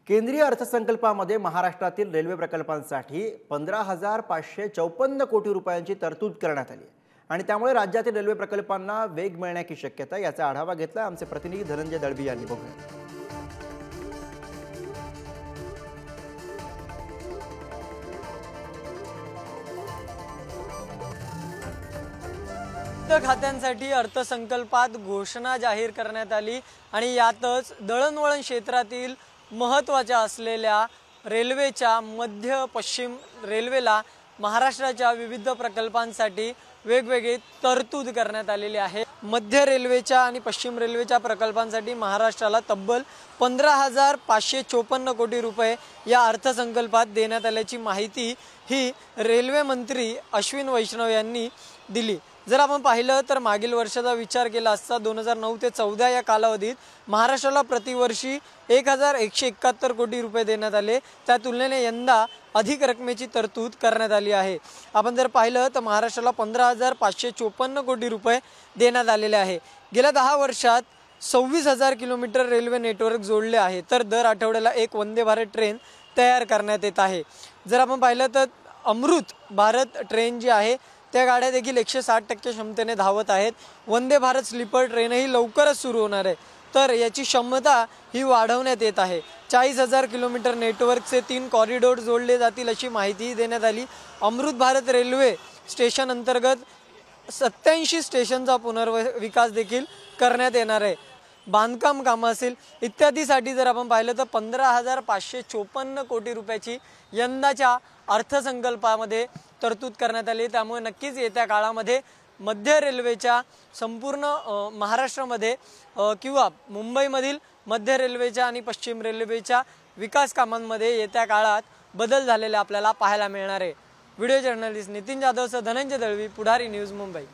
केंद्रीय अर्थसंकल्पामध्ये महाराष्ट्रातील रेल्वे प्रकल्पांसाठी 15,554 कोटी रुपयांची तरतूद करण्यात आली आहे आणि त्यामुळे राज्यातील रेल्वे प्रकल्पांना वेग मिळण्याची शक्यता आहे। याचा आढावा घेतला आमचे प्रतिनिधी धनंजय दळवी यांनी। बघूया। खात्यांसाठी अर्थसंकल्पात घोषणा जाहीर करण्यात आली आणि यातच दळणवळण क्षेत्रातील महत्त्वाच्या असलेल्या रेल्वेच्या मध्य पश्चिम रेल्वेला महाराष्ट्राच्या विविध प्रकल्पांसाठी वेगवेगळी तरतूद करण्यात आलेली आहे। मध्य रेल्वेच्या आणि पश्चिम रेल्वेच्या प्रकल्पांसाठी महाराष्ट्राला तब्बल 15,554 कोटी रुपये या अर्थसंकल्पात देण्यात आल्याची माहिती ही रेल्वे मंत्री अश्विन वैष्णव यांनी दिली। जर आपण पाहिलं तर मागील वर्षाचा विचार केला असता 2009 ते 14 या कालावधीत महाराष्ट्राला प्रतिवर्षी 1,171 कोटी रुपये देण्यात आले। त्या तुलनेने यंदा अधिक रकमेची तरतूद करण्यात आली आहे। आपण जर पाहिलं तर महाराष्ट्राला 15,554 कोटी रुपये देण्यात आलेले आहे। गेल्या 10 वर्षात 26,000 किलोमीटर रेल्वे नेटवर्क जोडले आहे, तर दर आठवड्याला एक वंदे भारत ट्रेन तयार करण्यात येत आहे। जर आपण पाहिलं तर अमृत भारत ट्रेन जी आहे त्या गाड्या देखील 160% क्षमतेने धावत आहेत। वंदे भारत स्लीपर ट्रेनही लवकरच सुरू होणार आहे, तर याची क्षमता ही वाढवण्यात येत आहे। 40,000 किलोमीटर नेटवर्कचे 3 कॉरिडॉर जोडले जातील अशी माहिती देण्यात आली। अमृत भारत रेल्वे स्टेशन अंतर्गत 87 स्टेशनचा पुनर्विकास देखील करण्यात येणार आहे। बांधकाम कामं असेल इत्यादीसाठी जर आपण पाहिलं तर 15,554 कोटी रुपयाची यंदाच्या अर्थसंकल्पामध्ये तरतूद करण्यात आली। त्यामुळे नक्कीच येत्या काळामध्ये मध्य रेल्वेच्या संपूर्ण महाराष्ट्रामध्ये किंवा मुंबईमधील मध्य रेल्वेच्या आणि पश्चिम रेल्वेच्या विकास कामांमध्ये येत्या काळात बदल झालेले आपल्याला पाहायला मिळणार आहे। व्हिडिओ जर्नलिस्ट नितीन जाधवसह धनंजय दळवी, पुढारी न्यूज, मुंबई।